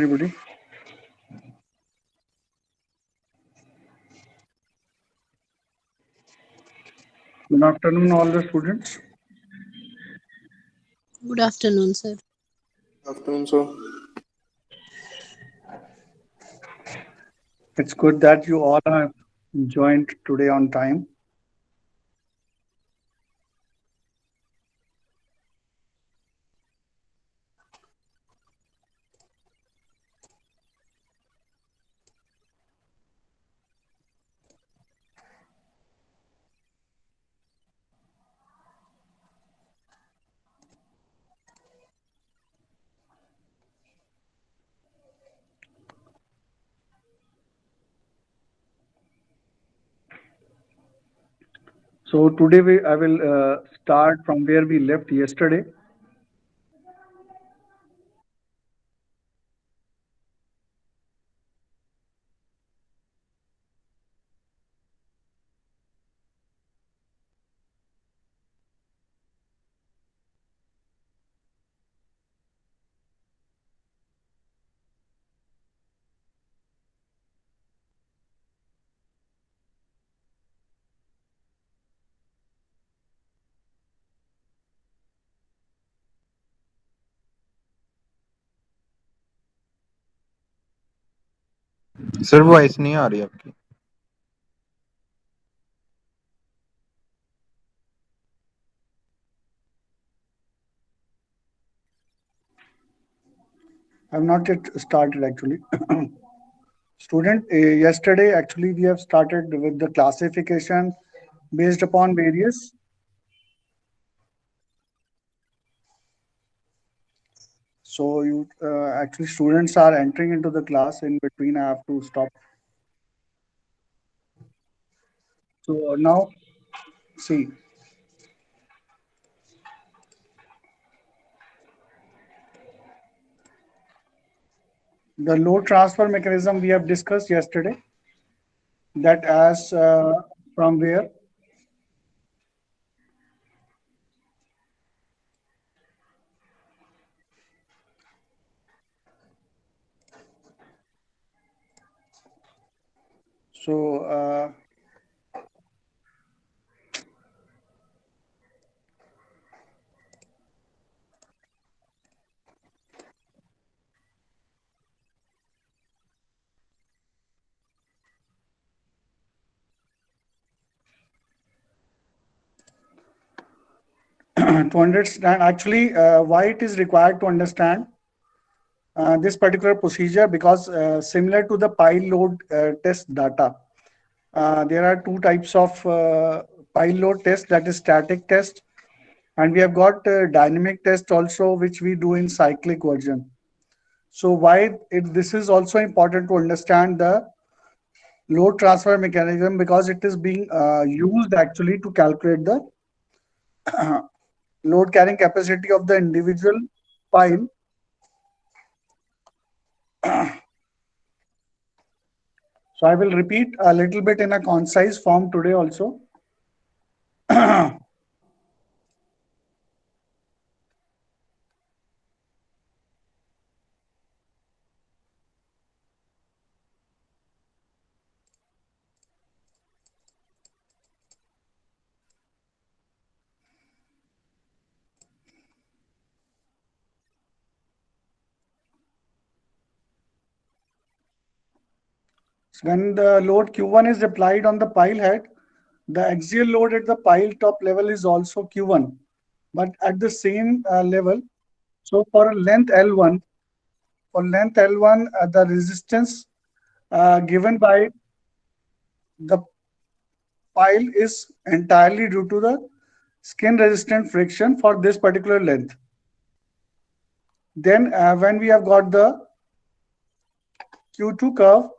Everybody. Good afternoon, all the students. Good afternoon, sir. Afternoon, sir. It's good that you all have joined today on time. So today I will start from where we left yesterday. Sir voice नहीं आ रही आपकी। I have not yet started actually. Student, yesterday actually we have started with the classification based upon various. So you actually students are entering into the class. In between, I have to stop. So now see. The load transfer mechanism we have discussed yesterday, that as from where so 200 understand actually why it is required to understand this particular procedure, because similar to the pile load test data, there are two types of pile load test, that is static test, and we have got dynamic test also, which we do in cyclic version. So why this is also important to understand the load transfer mechanism, because it is being used actually to calculate the load carrying capacity of the individual pile. So I will repeat a little bit in a concise form today also. When the load Q1 is applied on the pile head, the axial load at the pile top level is also Q1, but at the same level. So for length L1, the resistance given by the pile is entirely due to the skin resistant friction for this particular length. Then when we have got the Q2 curve,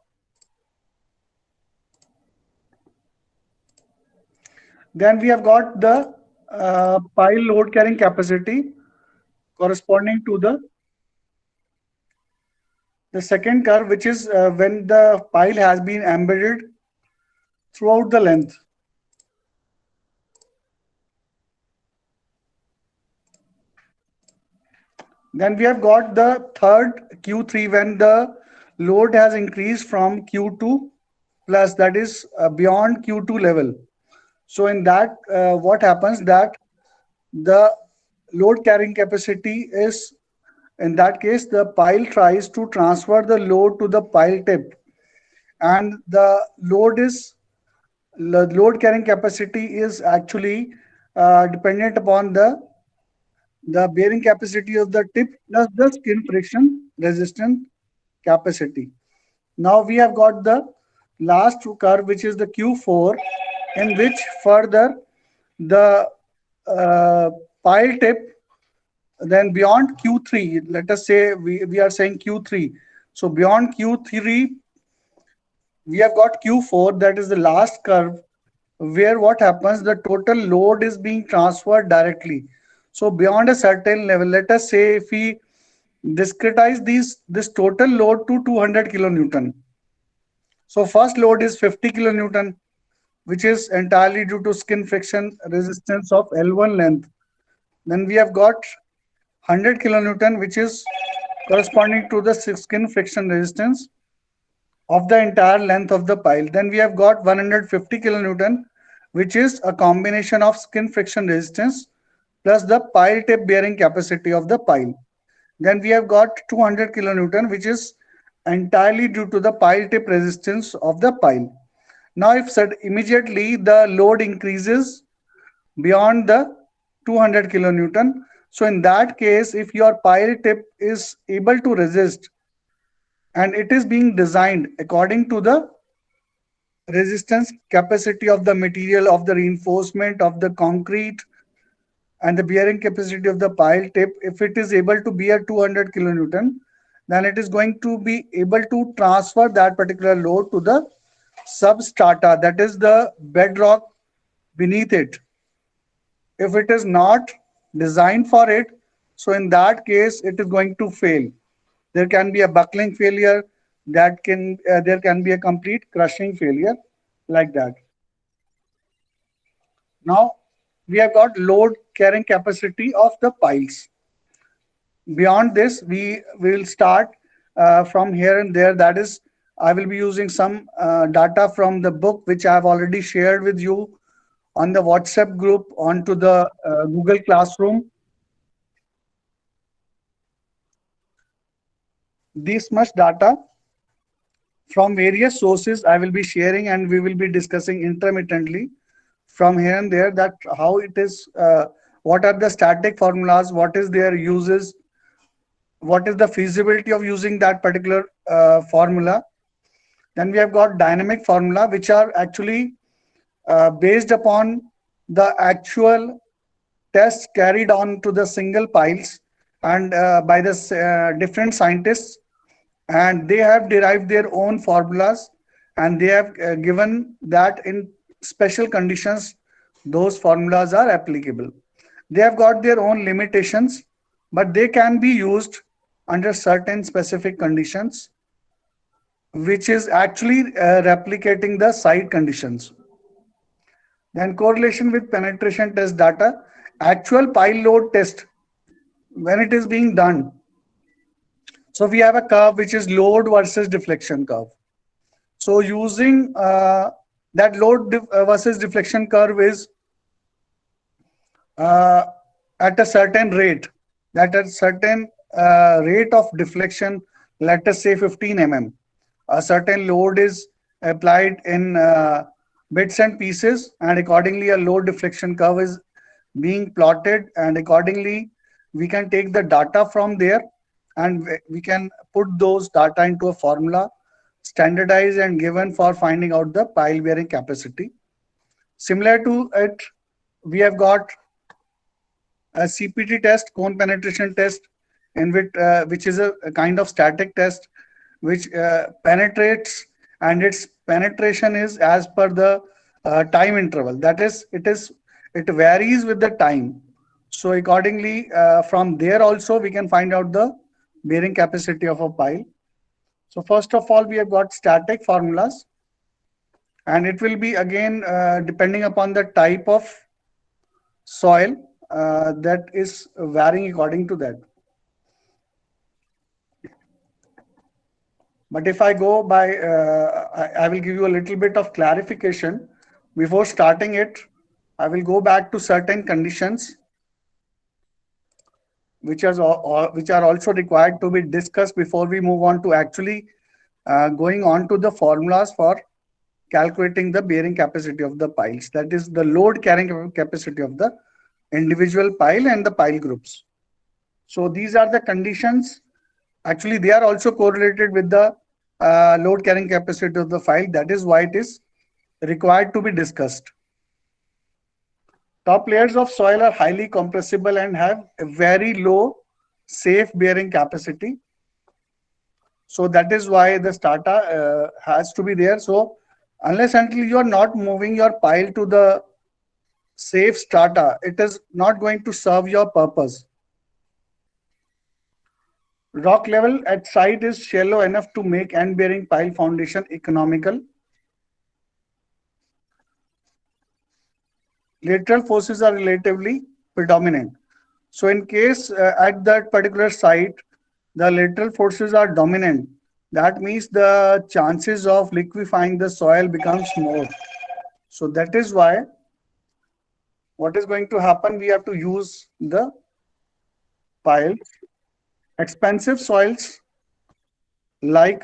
then we have got the pile load carrying capacity corresponding to the second curve, which is when the pile has been embedded throughout the length. Then we have got the third Q3 when the load has increased from Q2 plus, that is beyond Q2 level. So in that, what happens that the load carrying capacity is, in that case, the pile tries to transfer the load to the pile tip, and the load carrying capacity is actually dependent upon the bearing capacity of the tip plus the skin friction resistant capacity. Now we have got the last curve, which is the Q4, in which further the uh, pile tip, then beyond Q3, let us say we are saying Q3. So beyond Q3, we have got Q4, that is the last curve, where what happens, the total load is being transferred directly. So beyond a certain level, let us say if we discretize this total load to 200 kilonewton. So first load is 50 kilonewton, which is entirely due to skin friction resistance of L1 length. Then we have got 100 kilonewton, which is corresponding to the skin friction resistance of the entire length of the pile. Then we have got 150 kilonewton, which is a combination of skin friction resistance plus the pile tip bearing capacity of the pile. Then we have got 200 kilonewton, which is entirely due to the pile tip resistance of the pile. Now, if said immediately the load increases beyond the 200 kilonewton, so in that case, if your pile tip is able to resist and it is being designed according to the resistance capacity of the material, of the reinforcement of the concrete, and the bearing capacity of the pile tip, if it is able to bear 200 kilonewton, then it is going to be able to transfer that particular load to the substrata, that is the bedrock beneath it. If it is not designed for it, so in that case it is going to fail. There can be a buckling failure, there can be a complete crushing failure, like that. Now we have got load carrying capacity of the piles. Beyond this, we will start from here and there. That is, I will be using some data from the book which I have already shared with you on the WhatsApp group onto the Google Classroom. This much data from various sources I will be sharing, and we will be discussing intermittently from here and there, that how it is, what are the static formulas, what is their uses, what is the feasibility of using that particular formula. Then we have got dynamic formula, which are actually based upon the actual tests carried on to the single piles and by the different scientists, and they have derived their own formulas, and they have given that in special conditions those formulas are applicable. They have got their own limitations, but they can be used under certain specific conditions, which is actually replicating the site conditions. Then correlation with penetration test data, actual pile load test, when it is being done. So we have a curve which is load versus deflection curve. So using that load versus deflection curve is at a certain rate, that a certain rate of deflection, let us say 15 mm. A certain load is applied in bits and pieces, and accordingly a load deflection curve is being plotted, and accordingly we can take the data from there and we can put those data into a formula, standardized and given for finding out the pile bearing capacity. Similar to it, we have got a CPT test, cone penetration test, in which is a kind of static test which penetrates, and its penetration is as per the time interval. That is, it varies with the time. So accordingly, from there also we can find out the bearing capacity of a pile. So first of all, we have got static formulas, and it will be again depending upon the type of soil that is varying according to that. But if I go by, I will give you a little bit of clarification. Before starting it, I will go back to certain conditions which are also required to be discussed before we move on to actually going on to the formulas for calculating the bearing capacity of the piles. That is the load carrying capacity of the individual pile and the pile groups. So these are the conditions. Actually, they are also correlated with the load carrying capacity of the file. That is why it is required to be discussed. Top layers of soil are highly compressible and have a very low safe bearing capacity. So that is why the strata has to be there. So unless until you are not moving your pile to the safe strata, it is not going to serve your purpose. Rock level at site is shallow enough to make end-bearing pile foundation economical. Lateral forces are relatively predominant. So in case at that particular site, the lateral forces are dominant, that means the chances of liquefying the soil becomes more. So that is why what is going to happen, we have to use the piles. Expensive soils like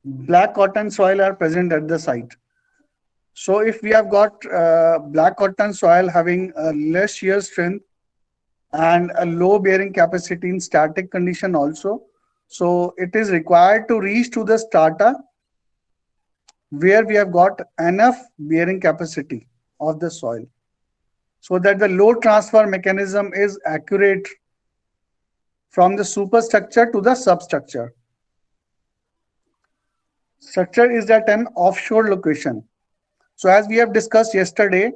black cotton soil are present at the site. So if we have got black cotton soil having a less shear strength and a low bearing capacity in static condition also, so it is required to reach to the strata where we have got enough bearing capacity of the soil so that the load transfer mechanism is accurate from the superstructure to the substructure. Structure is at an offshore location. So as we have discussed yesterday,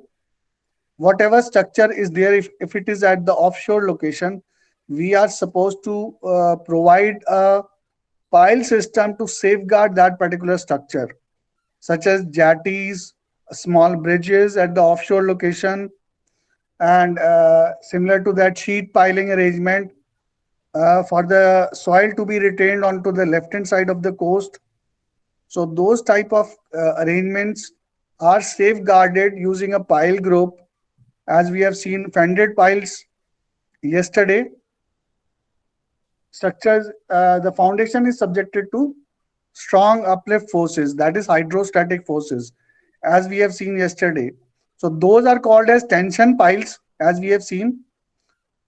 whatever structure is there, if it is at the offshore location, we are supposed to provide a pile system to safeguard that particular structure, such as jetties, small bridges at the offshore location, and similar to that, sheet piling arrangement for the soil to be retained onto the left-hand side of the coast. So those type of arrangements are safeguarded using a pile group, as we have seen fended piles yesterday. Structures, the foundation is subjected to strong uplift forces, that is hydrostatic forces, as we have seen yesterday. So those are called as tension piles. As we have seen,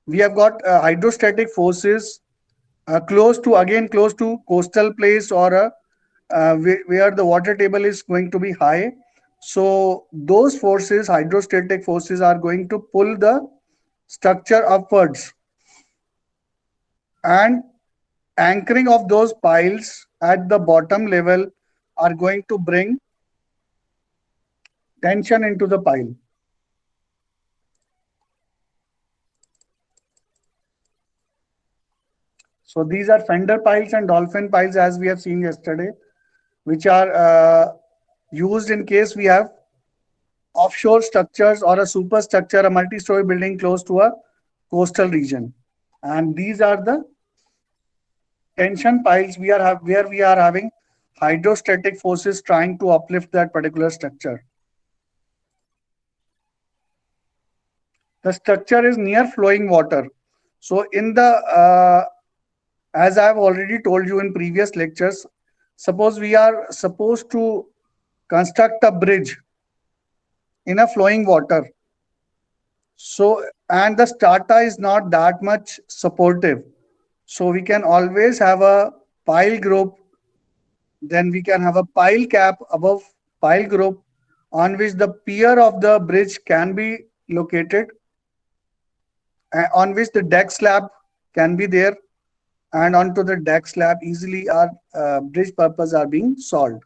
we have got hydrostatic forces close to coastal place or where the water table is going to be high. So those forces, hydrostatic forces, are going to pull the structure upwards, and anchoring of those piles at the bottom level are going to bring tension into the pile. So these are fender piles and dolphin piles, as we have seen yesterday, which are used in case we have offshore structures or a superstructure, a multi-story building close to a coastal region. And these are the tension piles where we are having hydrostatic forces trying to uplift that particular structure. The structure is near flowing water. So in the as I have already told you in previous lectures, suppose we are supposed to construct a bridge in a flowing water. So, and the strata is not that much supportive. So we can always have a pile group, then we can have a pile cap above pile group on which the pier of the bridge can be located, on which the deck slab can be there, and onto the deck slab easily our bridge purpose are being solved.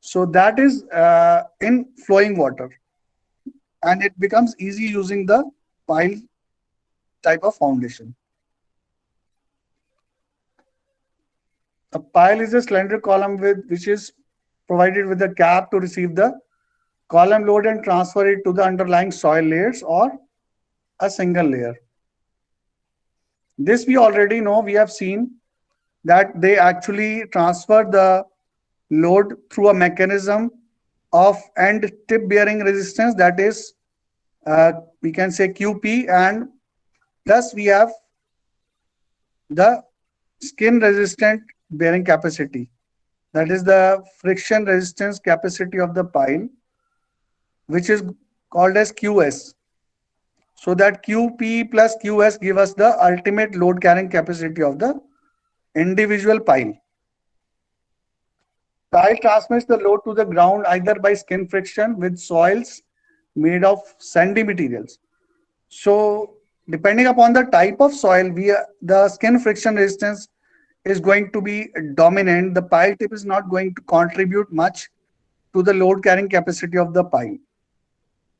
So that is in flowing water, and it becomes easy using the pile type of foundation. A pile is a slender column which is provided with a cap to receive the column load and transfer it to the underlying soil layers or a single layer. This we already know, we have seen that they actually transfer the load through a mechanism of end tip bearing resistance, that is we can say QP, and plus we have the skin resistant bearing capacity, that is the friction resistance capacity of the pile, which is called as QS. So that QP plus QS give us the ultimate load carrying capacity of the individual pile. Pile transmits the load to the ground either by skin friction with soils made of sandy materials. So depending upon the type of soil, the skin friction resistance is going to be dominant. The pile tip is not going to contribute much to the load carrying capacity of the pile.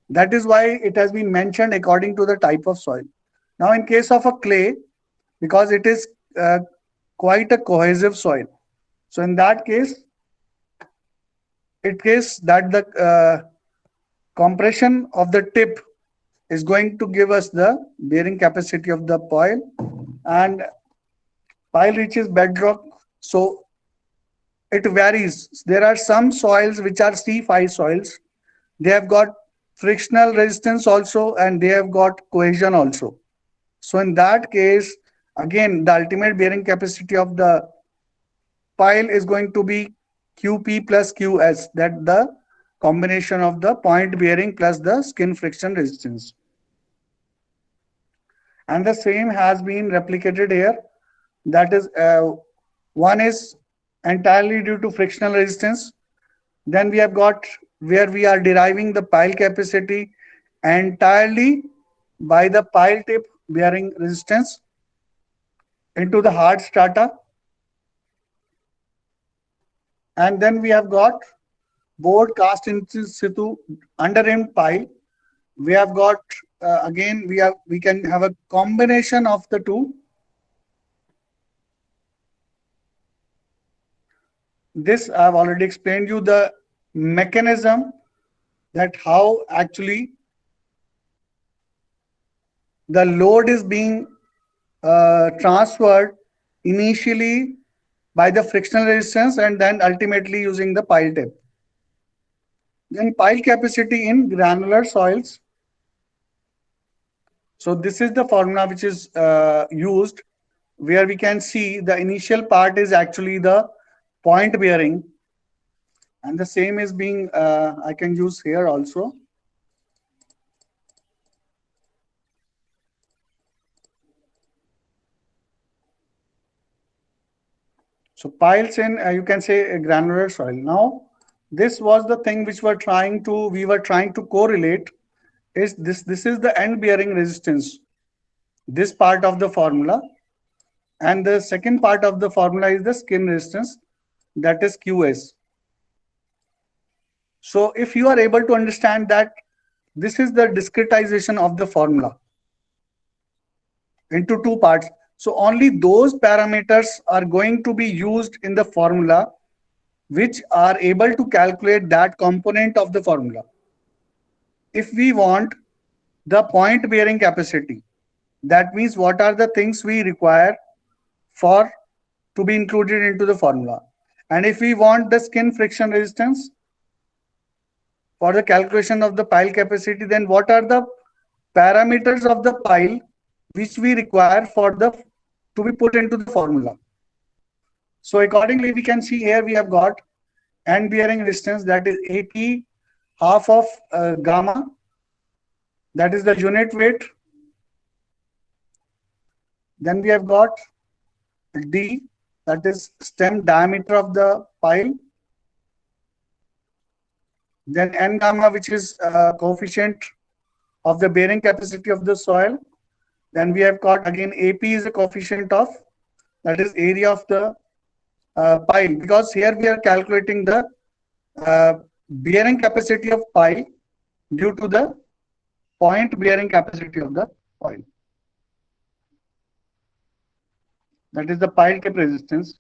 That is why it has been mentioned according to the type of soil. Now, in case of a clay, because it is quite a cohesive soil, so in that case, it is that the compression of the tip is going to give us the bearing capacity of the pile, and pile reaches bedrock. So it varies. There are some soils which are C5 soils. They have got frictional resistance also, and they have got cohesion also. So in that case, again, the ultimate bearing capacity of the pile is going to be QP plus QS, that the combination of the point bearing plus the skin friction resistance. And the same has been replicated here. That is, one is entirely due to frictional resistance. Then we have got where we are deriving the pile capacity entirely by the pile tip bearing resistance into the hard strata. And then we have got board cast in situ underhand pile. We have got again we can have a combination of the two. This I have already explained you the mechanism, that how actually the load is being transferred initially by the frictional resistance and then ultimately using the pile tip. Then pile capacity in granular soils. So this is the formula which is used, where we can see the initial part is actually the point bearing, and the same is being I can use here also. So piles in you can say a granular soil. Now this was the thing which we were trying to correlate. Is this is the end bearing resistance, this part of the formula, and the second part of the formula is the skin resistance, that is QS. So if you are able to understand that this is the discretization of the formula into two parts, so only those parameters are going to be used in the formula which are able to calculate that component of the formula. If we want the point bearing capacity, that means what are the things we require for to be included into the formula. And if we want the skin friction resistance for the calculation of the pile capacity, then what are the parameters of the pile which we require for the to be put into the formula. So accordingly, we can see here we have got end bearing resistance, that is AT half of gamma, that is the unit weight. Then we have got D, that is stem diameter of the pile. Then N gamma, which is coefficient of the bearing capacity of the soil. Then we have got again AP is a coefficient of, that is area of the pile, because here we are calculating the bearing capacity of pile due to the point bearing capacity of the pile. That is the pile tip resistance.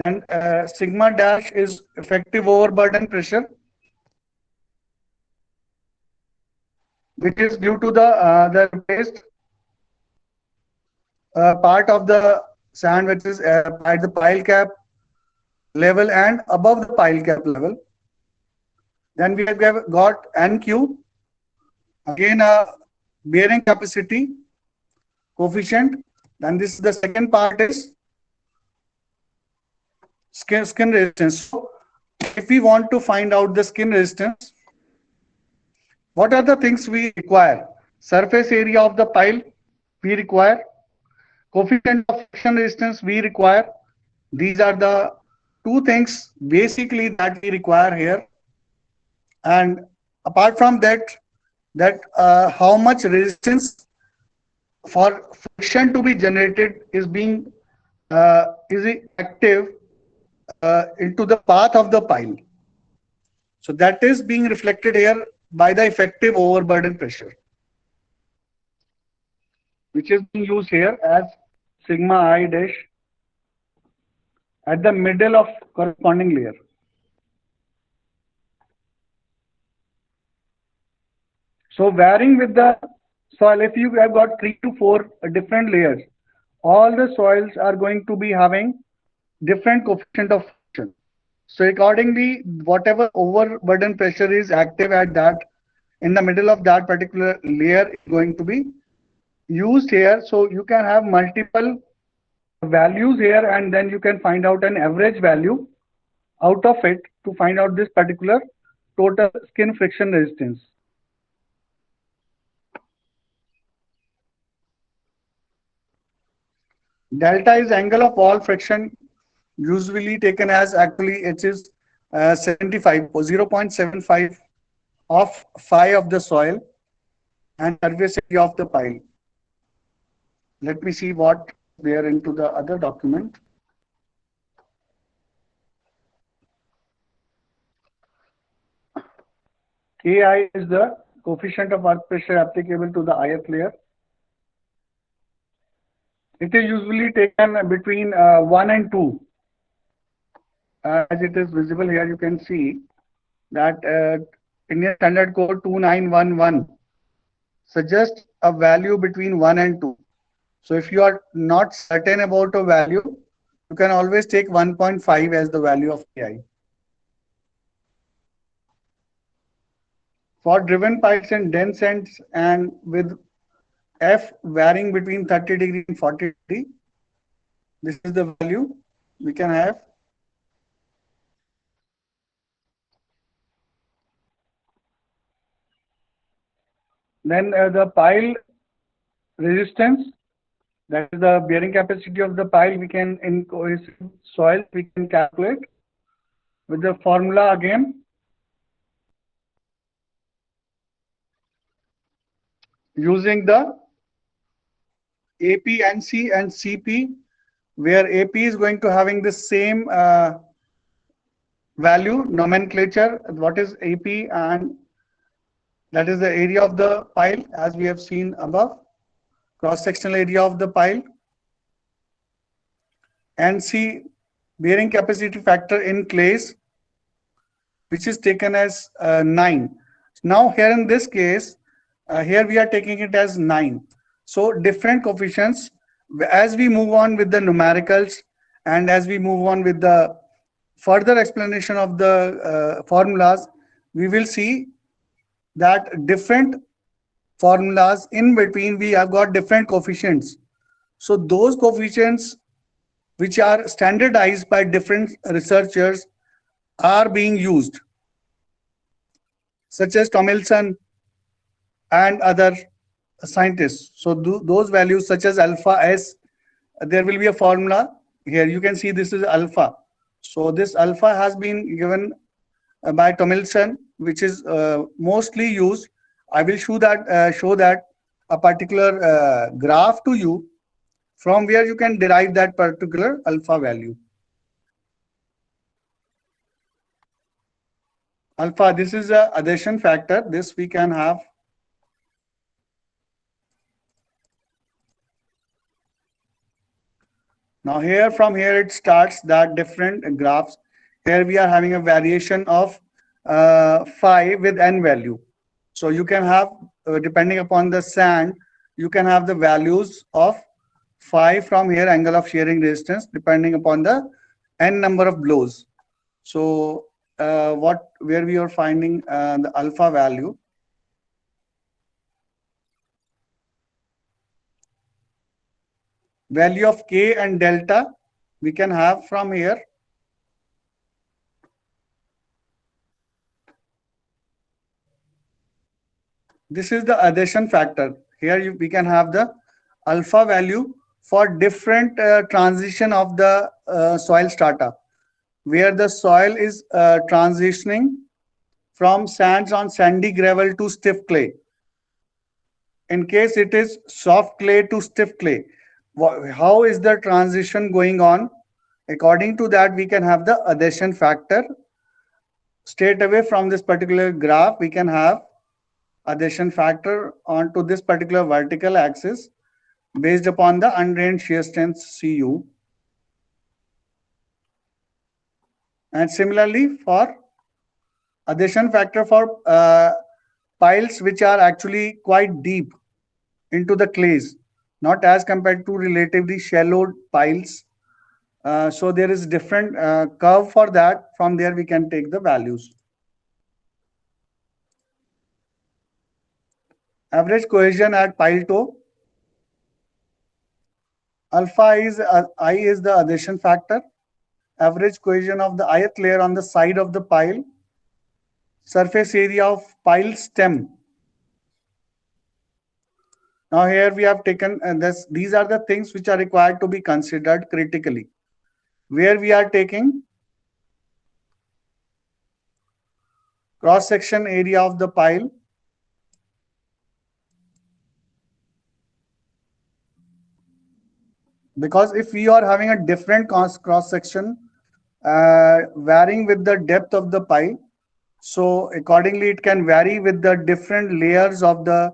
And sigma dash is effective overburden pressure, which is due to the replaced part of the sand which is at the pile cap level and above the pile cap level. Then we have got NQ, again a bearing capacity coefficient. Then this is the second part is skin resistance. So if we want to find out the skin resistance, what are the things we require? Surface area of the pile we require, coefficient of friction resistance we require. These are the two things basically that we require here. And apart from that, how much resistance for friction to be generated is being is active into the path of the pile. So that is being reflected here by the effective overburden pressure, which is being used here as sigma I dash at the middle of corresponding layer. So varying with the soil, if you have got 3 to 4 different layers, all the soils are going to be having different coefficient of friction. So accordingly, whatever overburden pressure is active at that in the middle of that particular layer is going to be used here. So you can have multiple values here, and then you can find out an average value out of it to find out this particular total skin friction resistance. Delta is angle of wall friction, usually taken as actually it is 0.75 of phi of the soil and surface area of the pile. Let me see what they are into the other document. Ki is the coefficient of earth pressure applicable to the IF layer. It is usually taken between 1 and 2. As it is visible here, you can see that Indian Standard Code 2911 suggests a value between 1 and 2. So if you are not certain about a value, you can always take 1.5 as the value of Ki. For driven piles and dense ends and with F varying between 30 degree and 40 degree, this is the value we can have. Then the pile resistance, that is the bearing capacity of the pile, we can in cohesive soil we can calculate with the formula again. Using the AP, NC and CP, where AP is going to having the same value nomenclature. What is AP? And that is the area of the pile as we have seen above, cross-sectional area of the pile. NC, bearing capacity factor in clays, which is taken as 9. Now here in this case, here we are taking it as 9. So different coefficients. As we move on with the numericals and as we move on with the further explanation of the formulas, we will see that different formulas in between we have got different coefficients. So those coefficients which are standardized by different researchers are being used, such as Tomlinson and other scientists. So those values such as alpha S, there will be a formula here. You can see this is alpha. So this alpha has been given by Tomlinson, which is mostly used. I will show that a particular graph to you from where you can derive that particular alpha value. Alpha, this is a adhesion factor. This we can have. Now here, from here it starts that different graphs. Here we are having a variation of phi with n value. So you can have, depending upon the sand, you can have the values of phi from here, angle of shearing resistance, depending upon the n number of blows. So where we are finding the alpha value. Value of K and delta we can have from here. This is the adhesion factor. Here we can have the alpha value for different transition of the soil strata, where the soil is transitioning from sands on sandy gravel to stiff clay. In case it is soft clay to stiff clay, how is the transition going on? According to that, we can have the adhesion factor. Straight away from this particular graph, we can have adhesion factor onto this particular vertical axis based upon the undrained shear strength Cu. And similarly for adhesion factor for piles which are actually quite deep into the clays, not as compared to relatively shallow piles. So there is different curve for that. From there we can take the values. Average cohesion at pile toe. Alpha is I is the adhesion factor. Average cohesion of the ith layer on the side of the pile. Surface area of pile stem. Now here we have taken these are the things which are required to be considered critically. Where we are taking cross section area of the pile, because if we are having a different cross section varying with the depth of the pile, so accordingly it can vary with the different layers of the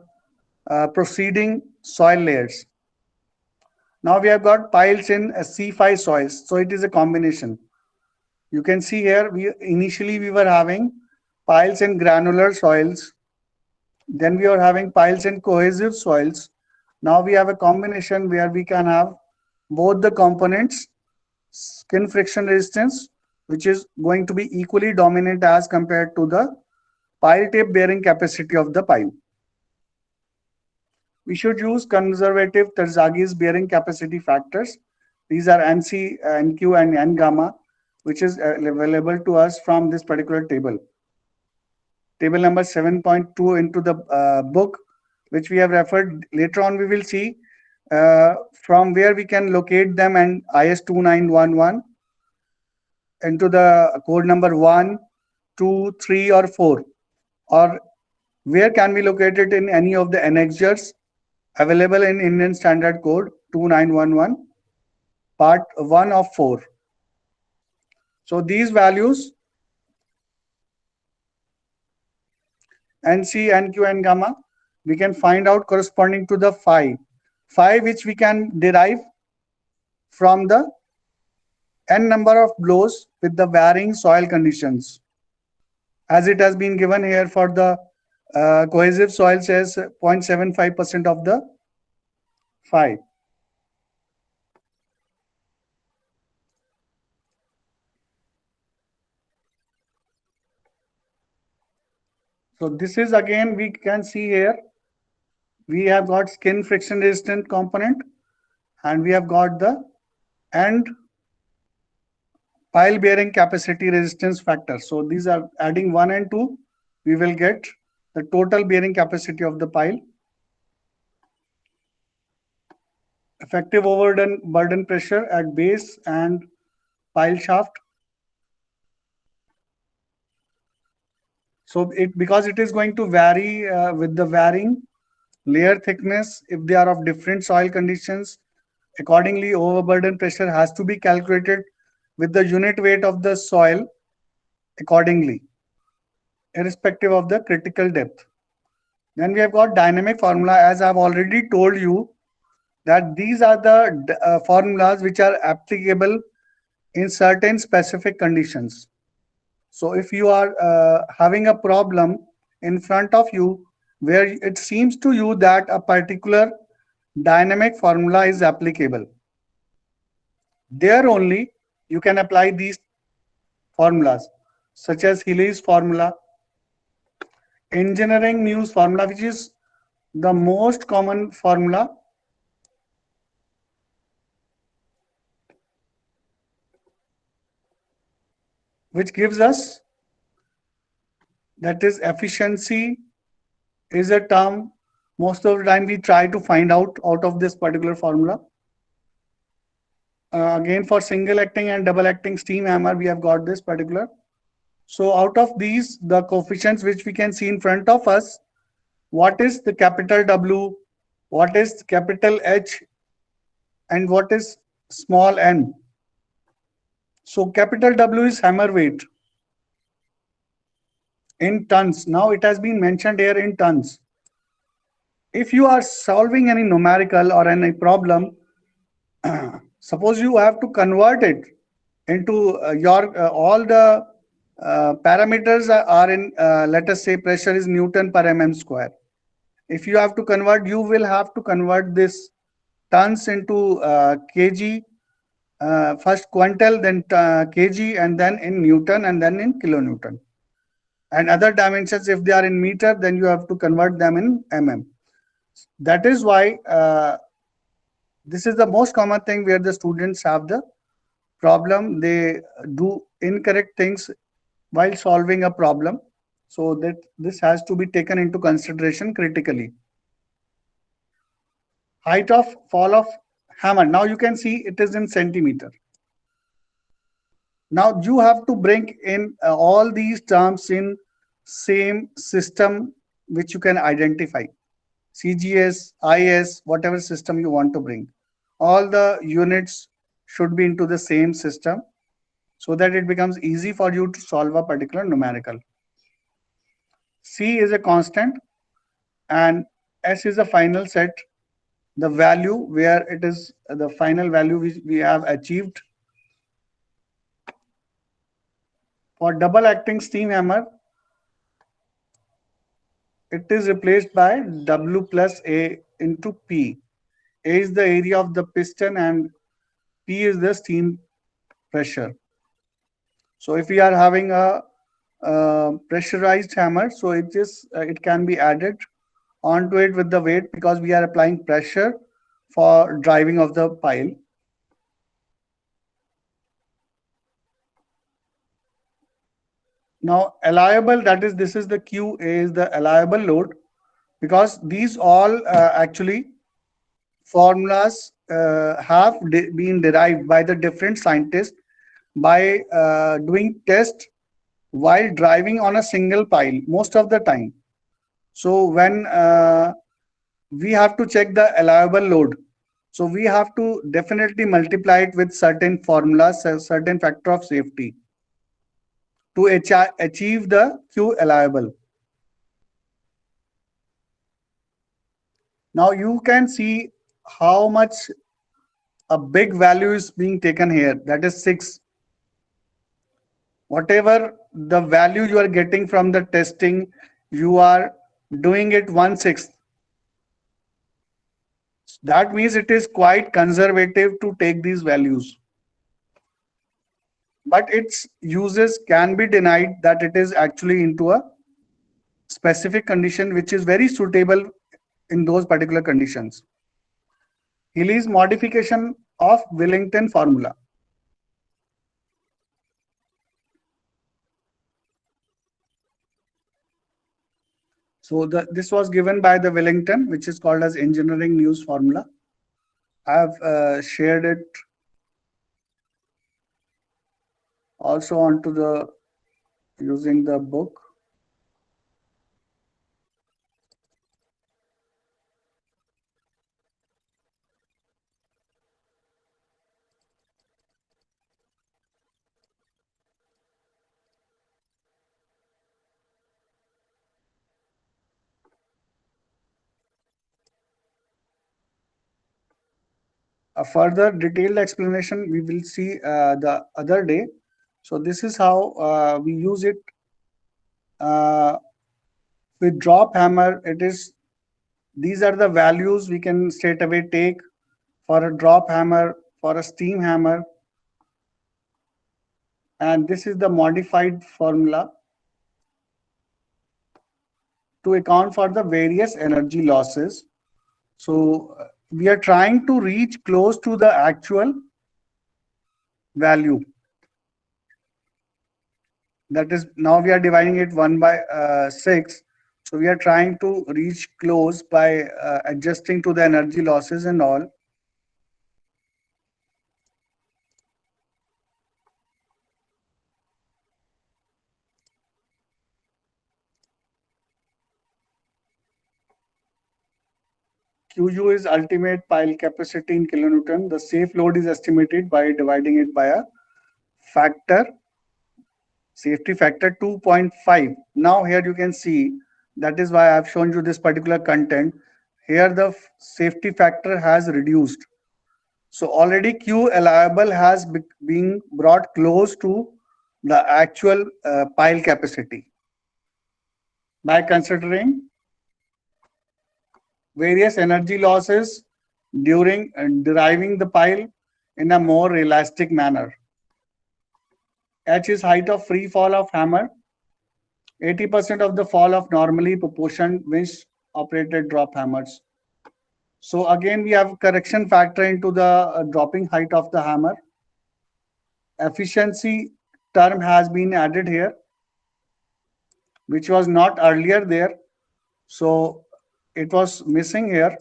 preceding soil layers. Now we have got piles in C5 soils, so it is a combination. You can see here initially we were having piles in granular soils, then we are having piles in cohesive soils. Now we have a combination where we can have both the components, skin friction resistance, which is going to be equally dominant as compared to the pile tape bearing capacity of the pile. We should use conservative Terzaghis bearing capacity factors. These are NC, NQ and N gamma, which is available to us from this particular table. Table number 7.2 into the book, which we have referred. Later on we will see from where we can locate them, and IS 2911 into the code number 1, 2, 3 or 4, or where can we locate it in any of the annexures available in Indian Standard Code 2911 part 1 of 4. So these values NC, NQ and gamma we can find out corresponding to the phi which we can derive from the n number of blows with the varying soil conditions, as it has been given here for the cohesive soils as 0.75% of the phi. So this is again, we can see here, we have got skin friction resistant component and we have got the end pile bearing capacity resistance factor. So these are adding 1 and 2, we will get the total bearing capacity of the pile. Effective overburden pressure at base and pile shaft. So because it is going to vary with the varying layer thickness, if they are of different soil conditions, accordingly overburden pressure has to be calculated with the unit weight of the soil accordingly, irrespective of the critical depth. Then we have got dynamic formula, as I have already told you that these are the formulas which are applicable in certain specific conditions. So if you are having a problem in front of you where it seems to you that a particular dynamic formula is applicable. There only you can apply these formulas, such as Healy's formula, engineering News formula, which is the most common formula, which gives us, that is, efficiency is a term most of the time we try to find out of this particular formula. Again, for single acting and double acting steam hammer, we have got this particular. So out of these, the coefficients which we can see in front of us, what is the capital W, what is capital H, and what is small n. So capital W is hammer weight in tons. Now it has been mentioned here in tons. If you are solving any numerical or any problem, suppose you have to convert it into your all the parameters are in, let us say pressure is Newton per mm square. If you have to convert, you will have to convert this tons into kg, first quintal, then kg, and then in Newton, and then in kilonewton. And other dimensions, if they are in meter, then you have to convert them in mm. That is why this is the most common thing where the students have the problem. They do incorrect things while solving a problem. So that this has to be taken into consideration critically. Height of fall of hammer. Now you can see it is in centimeter. Now you have to bring in all these terms in same system which you can identify. CGS, IS, whatever system you want to bring. All the units should be into the same system so that it becomes easy for you to solve a particular numerical. C is a constant and S is a final set, the value where it is the final value which we have achieved. For double acting steam hammer, it is replaced by W plus A into P. A is the area of the piston and P is the steam pressure. So if we are having a pressurized hammer, so it can be added onto it with the weight because we are applying pressure for driving of the pile. Now allowable, that is, this is the QA is the allowable load, because these all actually formulas have been derived by the different scientists by doing tests while driving on a single pile most of the time. So when we have to check the allowable load, so we have to definitely multiply it with certain formulas, a certain factor of safety to achieve the Q allowable. Now you can see how much a big value is being taken here, that is 6. Whatever the value you are getting from the testing, you are doing it 1/6. That means it is quite conservative to take these values. But its uses can be denied that it is actually into a specific condition which is very suitable in those particular conditions. Healy's modification of Wellington formula. So this was given by the Wellington, which is called as engineering news formula. I have shared it also onto the using the book. A further detailed explanation we will see the other day. So this is how we use it with drop hammer. It is These are the values we can straight away take for a drop hammer, for a steam hammer. And this is the modified formula to account for the various energy losses. So we are trying to reach close to the actual value. That is, now we are dividing it 1 by 6. So we are trying to reach close by adjusting to the energy losses and all. QU is ultimate pile capacity in kilonewton. The safe load is estimated by dividing it by a factor, safety factor 2.5. Now here you can see, that is why I have shown you this particular content. Here the safety factor has reduced. So already Q allowable has been brought close to the actual pile capacity by considering various energy losses during deriving the pile in a more realistic manner. H is height of free fall of hammer. 80% of the fall of normally proportioned winch operated drop hammers. So again, we have correction factor into the dropping height of the hammer. Efficiency term has been added here, which was not earlier there. So it was missing here.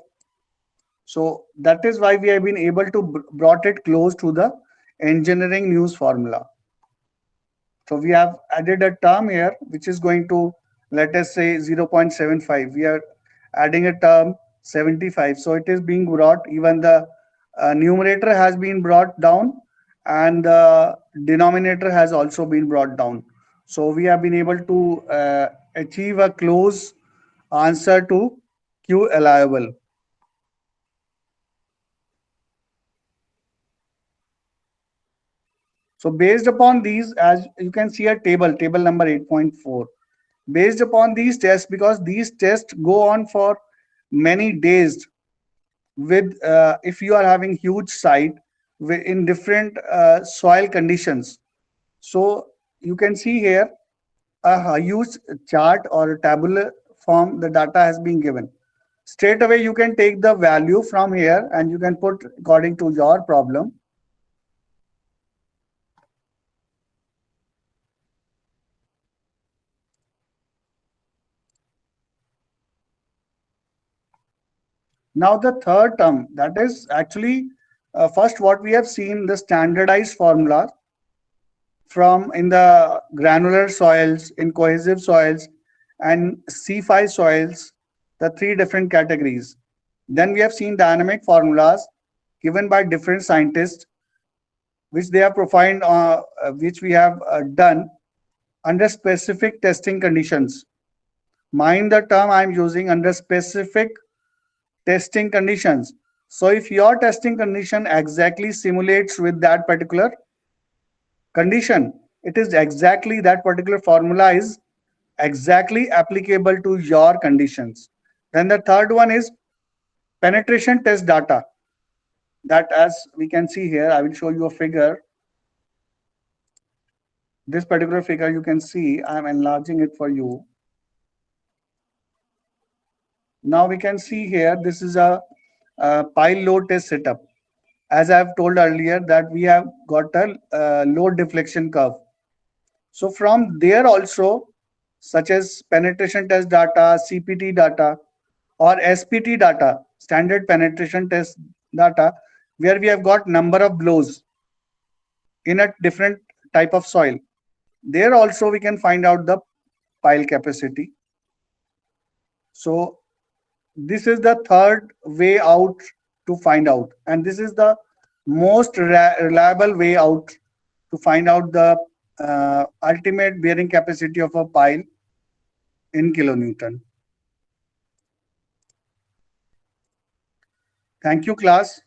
So that is why we have been able to brought it close to the engineering news formula. So we have added a term here, which is going to, let us say 0.75. We are adding a term 75. So it is being brought, even the numerator has been brought down and the denominator has also been brought down. So we have been able to achieve a close answer to Q allowable. So based upon these, as you can see a table number 8.4. Based upon these tests, because these tests go on for many days with, if you are having huge site in different soil conditions. So you can see here a huge chart or a tabular form, the data has been given. Straight away, you can take the value from here and you can put according to your problem. Now the third term, that is actually first what we have seen, the standardized formula from in the granular soils, in cohesive soils and C5 soils, the three different categories. Then we have seen dynamic formulas given by different scientists, which they have provided, which we have done under specific testing conditions. Mind the term I am using, under specific testing conditions. So if your testing condition exactly simulates with that particular condition, it is exactly that particular formula is exactly applicable to your conditions. Then the third one is penetration test data. That, as we can see here, I will show you a figure. This particular figure you can see, I am enlarging it for you. Now we can see here, this is a pile load test setup. As I have told earlier, that we have got a load deflection curve. So from there also, such as penetration test data, CPT data, or SPT data, standard penetration test data, where we have got number of blows in a different type of soil. There also we can find out the pile capacity. So this is the third way out to find out, and this is the most reliable way out to find out the ultimate bearing capacity of a pile in kilonewton. Thank you, class.